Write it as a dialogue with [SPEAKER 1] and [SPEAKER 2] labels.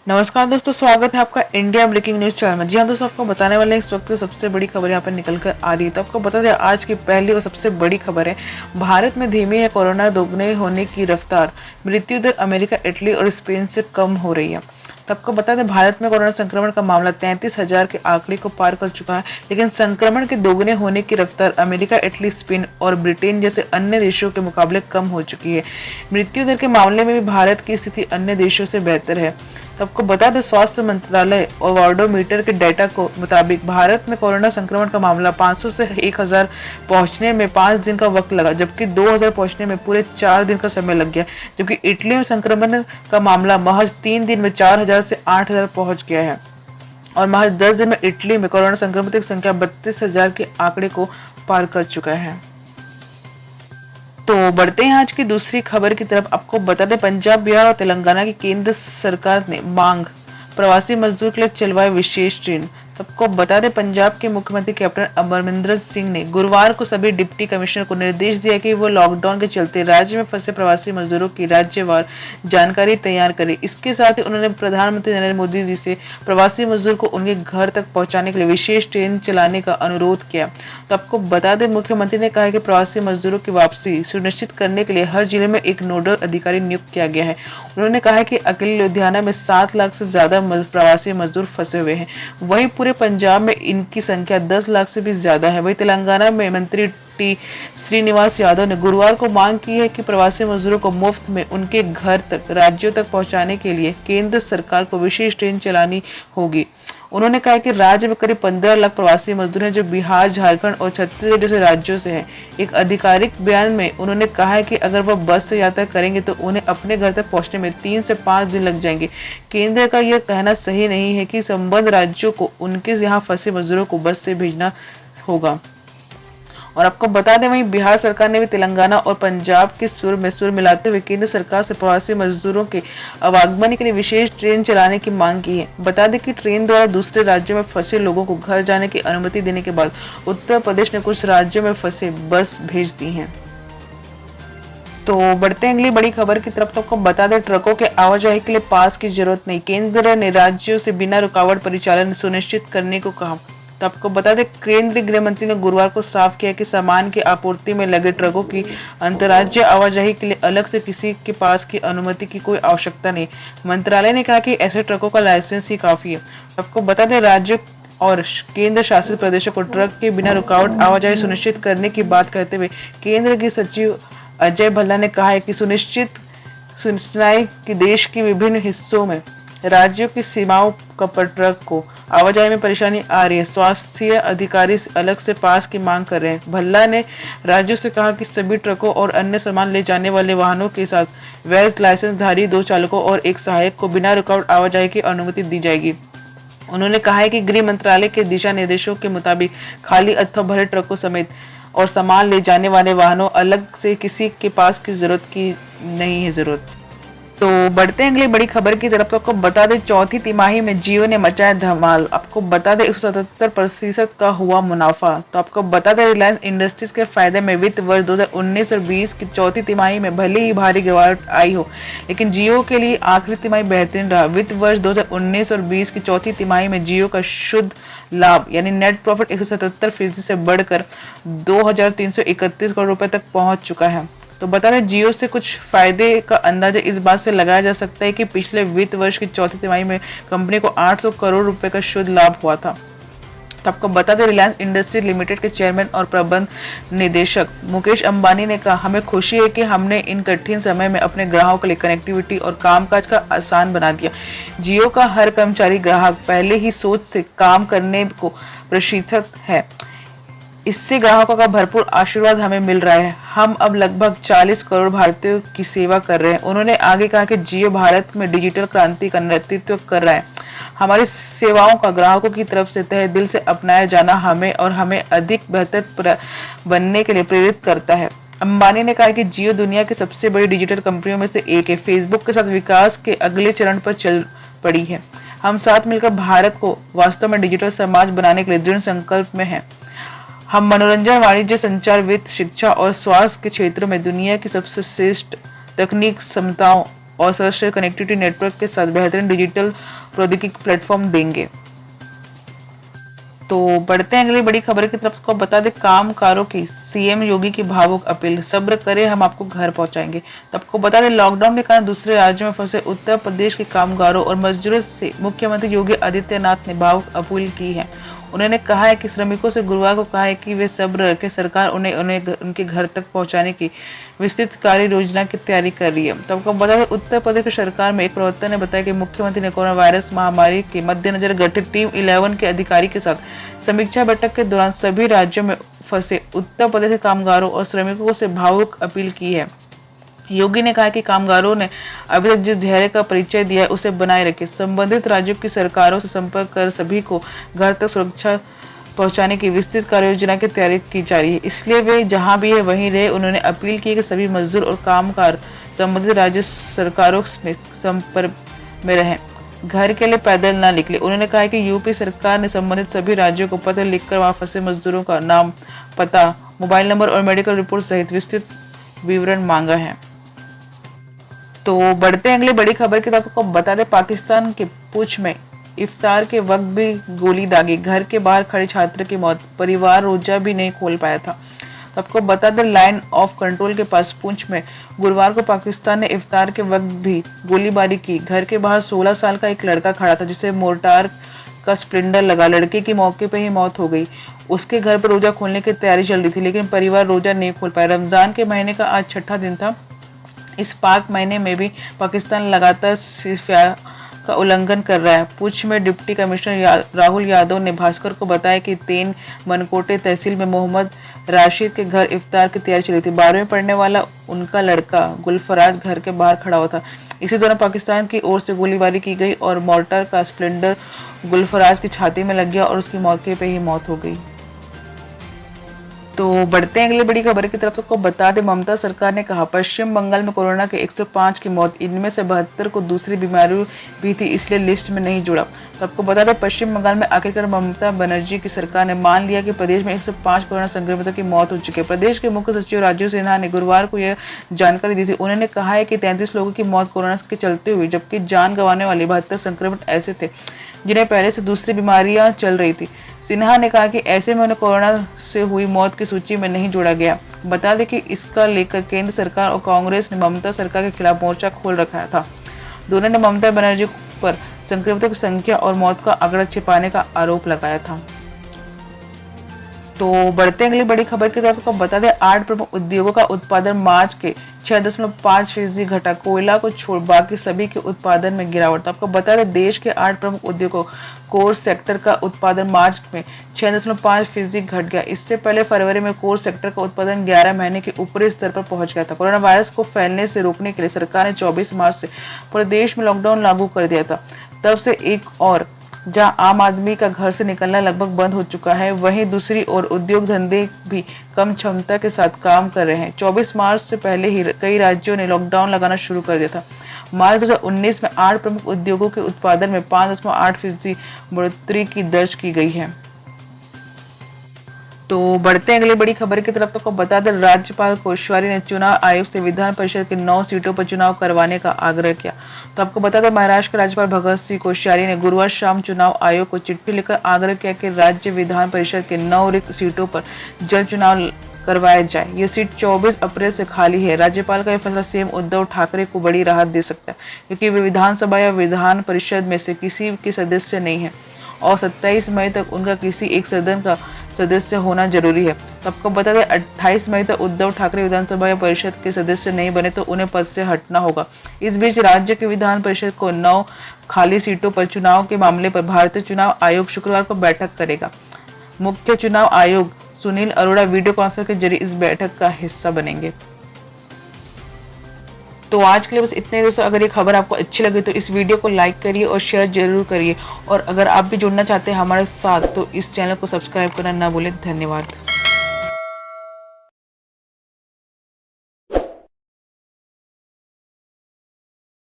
[SPEAKER 1] नमस्कार दोस्तों, स्वागत है आपका इंडिया ब्रेकिंग न्यूज चैनल में। जी हाँ दोस्तों, आपको बताने वाले हैं इस वक्त सबसे बड़ी खबर यहाँ पर निकल कर आ रही है। तो आपको बता दें, आज की पहली और सबसे बड़ी खबर है, भारत में धीमी है कोरोना दोगुने होने की रफ्तार, मृत्यु दर अमेरिका, इटली और स्पेन से कम हो रही है। तो आपको बता दें, भारत में कोरोना संक्रमण का मामला 33,000 के आंकड़े को पार कर चुका है, लेकिन संक्रमण के दोगुने होने की रफ्तार अमेरिका, इटली, स्पेन और ब्रिटेन जैसे अन्य देशों के मुकाबले कम हो चुकी है। मृत्यु दर के मामले में भी भारत की स्थिति अन्य देशों से बेहतर है। तो आपको बता दें, स्वास्थ्य मंत्रालय और वार्डोमीटर के डेटा को मुताबिक भारत में कोरोना संक्रमण का मामला 500 से 1000 पहुंचने में 5 दिन का वक्त लगा, जबकि 2000 पहुंचने में पूरे 4 दिन का समय लग गया। जबकि इटली में संक्रमण का मामला महज 3 दिन में 4000 से 8000 पहुंच गया है और महज 10 दिन में इटली में कोरोना संक्रमितों की संख्या 32,000 के आंकड़े को पार कर चुका है। तो बढ़ते हैं आज की दूसरी खबर की तरफ। आपको बता दें, पंजाब, बिहार और तेलंगाना की केंद्र सरकार ने मांग, प्रवासी मजदूर के लिए चलवाए विशेष ट्रेन। सबको बता दें, पंजाब के मुख्यमंत्री कैप्टन अमरिंदर सिंह ने गुरुवार को सभी डिप्टी कमिश्नर को निर्देश दिया कि वो लॉकडाउन के चलते राज्य में फंसे प्रवासी मजदूरों की राज्यवार जानकारी तैयार करें। इसके साथ ही उन्होंने प्रधानमंत्री नरेंद्र मोदी जी से प्रवासी मजदूर को उनके घर तक पहुंचाने के लिए विशेष ट्रेन चलाने का अनुरोध किया। तो आपको बता दें, मुख्यमंत्री ने कहा कि प्रवासी मजदूरों की वापसी सुनिश्चित करने के लिए हर जिले में एक नोडल अधिकारी नियुक्त किया गया है। उन्होंने कहा कि अकेले लुधियाना में 7 लाख से ज्यादा प्रवासी मजदूर फंसे हुए हैं। वहीं पूरे पंजाब में इनकी संख्या 10 लाख से भी ज्यादा है। वहीं तेलंगाना में मंत्री टी श्रीनिवास यादव ने गुरुवार को मांग की है कि प्रवासी मजदूरों को मुफ्त में उनके घर तक राज्यों तक पहुंचाने के लिए केंद्र सरकार को विशेष ट्रेन चलानी होगी। उन्होंने कहा कि राज्य में करीब 15 लाख प्रवासी मजदूर हैं जो बिहार, झारखंड और छत्तीसगढ़ जैसे राज्यों से हैं। एक आधिकारिक बयान में उन्होंने कहा है कि अगर वह बस से यात्रा करेंगे तो उन्हें अपने घर तक पहुंचने में 3 से 5 दिन लग जाएंगे। केंद्र का यह कहना सही नहीं है कि संबद्ध राज्यों को उनके यहाँ फंसे मजदूरों को बस से भेजना होगा। और आपको बता दें, वहीं बिहार सरकार ने भी तेलंगाना और पंजाब के सुर मिलाते हुए केंद्र सरकार से प्रवासी मजदूरों के आवागमन के लिए विशेष ट्रेन चलाने की मांग की है। बता दें कि ट्रेन द्वारा दूसरे राज्यों में फंसे लोगों को घर जाने की अनुमति देने के बाद उत्तर प्रदेश ने कुछ राज्यों में फंसे बस भेज दी है। तो बढ़ते हैं अगली बड़ी खबर की तरफ। तो आपको बता दें, ट्रकों के आवाजाही के लिए पास की जरूरत नहीं, केंद्र ने राज्यों से बिना रुकावट परिचालन सुनिश्चित करने को कहा। तो आपको बता दें, केंद्रीय गृह मंत्री ने गुरुवार को साफ किया कि सामान की आपूर्ति में लगे ट्रकों की अंतर्राज्यीय आवाजाही के लिए अलग से किसी के पास की अनुमति की कोई आवश्यकता नहीं। मंत्रालय ने कहा कि ऐसे ट्रकों का लाइसेंस ही काफी है। आपको बता दें, राज्य और केंद्र शासित प्रदेशों को ट्रक के बिना रुकावट आवाजाही सुनिश्चित करने की बात करते हुए केंद्र के सचिव अजय भल्ला ने कहा है कि सुनिश्चित कि देश के विभिन्न हिस्सों में राज्यों की सीमाओं पर ट्रक को आवाजाही में परेशानी आ रही है। स्वास्थ्य अधिकारी अलग से पास की मांग कर रहे हैं। भल्ला ने राज्यों से कहा कि सभी ट्रकों और अन्य सामान ले जाने वाले वाहनों के साथ वैध लाइसेंस धारी 2 चालकों और 1 सहायक को बिना रुकावट आवाजाही की अनुमति दी जाएगी। उन्होंने कहा है कि गृह मंत्रालय के दिशा निर्देशों के मुताबिक खाली अथवा भरे ट्रकों समेत और सामान ले जाने वाले वाहनों अलग से किसी के पास की जरूरत की नहीं है जरूरत। तो बढ़ते हैं अगली बड़ी खबर की तरफ। तो आपको बता दें, चौथी तिमाही में जियो ने मचाया धमाल। आपको बता दें, 177% का हुआ मुनाफा। तो आपको बता दें, रिलायंस इंडस्ट्रीज के फायदे में वित्त वर्ष 2019 और 20 की चौथी तिमाही में भले ही भारी गिरावट आई हो, लेकिन जियो के लिए आखिरी तिमाही बेहतरीन रहा। वित्त वर्ष 2019 और 20 की चौथी तिमाही में जियो का शुद्ध लाभ यानी नेट प्रॉफिट 177% से बढ़कर 2331 करोड़ रुपए तक पहुंच चुका है। तो बता दें, जियो से कुछ फायदे का अंदाजा इस बात से लगाया जा सकता है कि पिछले वित्त वर्ष की चौथी तिमाही में कंपनी को 800 करोड़ रुपए का शुद्ध लाभ हुआ था। तो आपको बता दें, रिलायंस इंडस्ट्री लिमिटेड के चेयरमैन और प्रबंध निदेशक मुकेश अंबानी ने कहा, हमें खुशी है कि हमने इन कठिन समय में अपने ग्राहकों के लिए कनेक्टिविटी और कामकाज का आसान बना दिया। जियो का हर कर्मचारी ग्राहक पहले ही सोच से काम करने को प्रशिक्षित है। इससे ग्राहकों का भरपूर आशीर्वाद हमें मिल रहा है। हम अब लगभग 40 करोड़ भारतीयों की सेवा कर रहे हैं। उन्होंने आगे कहा कि जियो भारत में डिजिटल क्रांति का नेतृत्व कर रहा है। हमारी सेवाओं का ग्राहकों की तरफ से तहे दिल से अपनाया जाना हमें अधिक बेहतर बनने के लिए प्रेरित करता है। अंबानी ने कहा कि जियो दुनिया की सबसे बड़ी डिजिटल कंपनियों में से एक है। फेसबुक के साथ विकास के अगले चरण पर चल पड़ी है। हम साथ मिलकर भारत को वास्तव में डिजिटल समाज बनाने के लिए दृढ़ संकल्प में हैं। हम मनोरंजन, वाणिज्य, संचार, वित्त, शिक्षा और स्वास्थ्य के क्षेत्रों में दुनिया की सबसे श्रेष्ठ तकनीक क्षमताओं और सर्वश्रेष्ठ कनेक्टिविटी नेटवर्क के साथ बेहतरीन डिजिटल प्रौद्योगिकी प्लेटफॉर्म देंगे। तो बढ़ते हैं अगली बड़ी खबर की तरफ। को बता दें कामगारों की सीएम योगी की भावुक अपील, सब्र करें हम आपको घर पहुंचाएंगे। तो आपको बता दें लॉकडाउन के कारण दूसरे राज्यों में फंसे उत्तर प्रदेश के कामगारों और मजदूरों से मुख्यमंत्री योगी आदित्यनाथ ने भावुक अपील की है। उन्होंने कहा है कि श्रमिकों से गुरुवार को कहा है कि वे सब्र रखें, सरकार उन्हें उनके घर तक पहुंचाने की विस्तृत कार्य योजना की तैयारी कर रही है। तो आपको बता दें उत्तर प्रदेश की सरकार में एक प्रवक्ता ने बताया कि मुख्यमंत्री ने कोरोना वायरस महामारी के मद्देनजर गठित टीम 11 के अधिकारी के साथ समीक्षा बैठक के दौरान सभी राज्यों में फंसे उत्तर प्रदेश के कामगारों और श्रमिकों से भावुक अपील की है। योगी ने कहा कि कामगारों ने अभी तक जिस धैर्य का परिचय दिया है उसे बनाए रखें, संबंधित राज्यों की सरकारों से संपर्क कर सभी को घर तक सुरक्षा पहुंचाने की विस्तृत कार्य योजना की तैयारी की जा रही है, इसलिए वे जहां भी है वहीं रहे। उन्होंने अपील की कि सभी मजदूर और कामगार संबंधित राज्य सरकारों में संपर्क में रहें, घर के लिए पैदल न निकले। उन्होंने कहा कि यूपी सरकार ने संबंधित सभी राज्यों को पत्र लिखकर वहां फंसे मजदूरों का नाम, पता, मोबाइल नंबर और मेडिकल रिपोर्ट सहित विस्तृत विवरण मांगा है। तो बढ़ते हैं अगली बड़ी खबर की तरफ। को बता दें पाकिस्तान के पुंछ में इफ्तार के वक्त भी गोली दागी, घर के बाहर खड़े छात्र की मौत, परिवार रोजा भी नहीं खोल पाया था। तो आपको बता दें लाइन ऑफ कंट्रोल के पास पुंछ में गुरुवार को पाकिस्तान ने इफ्तार के वक्त भी गोलीबारी की। घर के बाहर 16 साल का एक लड़का खड़ा था जिसे मोर्टार का स्प्लिंडर लगा, लड़के की मौके पर ही मौत हो गई। उसके घर पर रोजा खोलने की तैयारी चल रही थी लेकिन परिवार रोजा नहीं खोल पाया। रमजान के महीने का आज छठा दिन था। इस पाक महीने में भी पाकिस्तान लगातार सीज़फायर का उल्लंघन कर रहा है। पुंछ में डिप्टी कमिश्नर राहुल यादव ने भास्कर को बताया कि तेन मनकोटे तहसील में मोहम्मद राशिद के घर इफ्तार की तैयारी चली थी। 12वीं पढ़ने वाला उनका लड़का गुलफराज घर के बाहर खड़ा हुआ था। इसी दौरान पाकिस्तान की ओर से गोलीबारी की गई और मोर्टार का स्प्लेंडर गुलफराज की छाती में लग गया और उसकी मौके पर ही मौत हो गई। तो बढ़ते हैं अगली बड़ी खबर की तरफ। को बता दें ममता सरकार ने कहा पश्चिम बंगाल में कोरोना के 105 की मौत, इनमें से 72 को दूसरी बीमारी भी थी इसलिए लिस्ट में नहीं जुड़ा। तो आपको बता दें पश्चिम बंगाल में आखिरकार ममता बनर्जी की सरकार ने मान लिया कि प्रदेश में 105 कोरोना संक्रमितों की मौत हो चुकी है। प्रदेश के मुख्य सचिव राजीव सिन्हा ने गुरुवार को यह जानकारी दी थी। उन्होंने कहा है कि 33 लोगों की मौत कोरोना के चलते हुई, जबकि जान गंवाने वाले 72 संक्रमित ऐसे थे जिन्हें पहले से दूसरी बीमारियां चल रही थी। सिन्हा ने कहा कि ऐसे में उन्हें कोरोना से हुई मौत की सूची में नहीं जोड़ा गया। बता दें कि इसका लेकर केंद्र सरकार और कांग्रेस ने ममता सरकार के खिलाफ मोर्चा खोल रखा था। दोनों ने ममता बनर्जी पर संक्रमितों की संख्या और मौत का आंकड़ा छिपाने का आरोप लगाया था। तो बढ़ते अगली बड़ी खबर की तरफ। को बता दें 8 प्रमुख उद्योगों का उत्पादन मार्च के 6.5% घटा, कोयला को छोड़ बाकी सभी के उत्पादन में गिरावट। तो आपको बता दें देश के 8 प्रमुख उद्योगों कोर सेक्टर का उत्पादन मार्च में 6.5% घट गया। इससे पहले फरवरी में कोर सेक्टर का उत्पादन 11 महीने के ऊपरी स्तर पर पहुंच गया था। कोरोना वायरस को फैलने से रोकने के लिए सरकार ने 24 मार्च से पूरे देश में लॉकडाउन लागू कर दिया था। तब से एक और जहां आम आदमी का घर से निकलना लगभग बंद हो चुका है, वहीं दूसरी ओर उद्योग धंधे भी कम क्षमता के साथ काम कर रहे हैं। 24 मार्च से पहले ही कई राज्यों ने लॉकडाउन लगाना शुरू कर दिया था। मार्च 2019 में 8 प्रमुख उद्योगों के उत्पादन में 5.8% बढ़ोतरी की दर्ज की गई है। तो बढ़ते हैं अगली बड़ी खबर की तरफ। तो बता दें राज्यपाल कोश्यारी ने चुनाव आयोग से विधान परिषद की 9 सीटों पर चुनाव करवाने का आग्रह किया। तो आपको बता दें महाराष्ट्र के राज्यपाल भगत सिंह कोश्यारी ने गुरुवार शाम चुनाव आयोग को चिट्ठी लिखकर आग्रह किया कि राज्य विधान परिषद के 9 रिक्त सीटों पर जल्द चुनाव करवाया जाए। ये सीट 24 अप्रैल से खाली है। राज्यपाल का यह फैसला सीएम उद्धव ठाकरे को बड़ी राहत दे सकता है क्योंकि वे विधानसभा या विधान परिषद में से किसी के सदस्य नहीं है और 27 मई तक उनका किसी एक सदन का सदस्य होना जरूरी है। तो आपको बता दें 28 मई तक उद्धव ठाकरे विधानसभा या परिषद के सदस्य नहीं बने तो उन्हें पद से हटना होगा। इस बीच राज्य के विधान परिषद को 9 खाली सीटों पर चुनाव के मामले पर भारतीय चुनाव आयोग शुक्रवार को बैठक करेगा। मुख्य चुनाव आयोग सुनील अरोड़ा वीडियो कॉन्फ्रेंस के जरिए इस बैठक का हिस्सा बनेंगे। तो आज के लिए बस इतने दोस्तों। अगर ये खबर आपको अच्छी लगी तो इस वीडियो को लाइक करिए और शेयर जरूर करिए और अगर आप भी जुड़ना चाहते हैं हमारे साथ तो इस चैनल को सब्सक्राइब करना ना भूलें। धन्यवाद।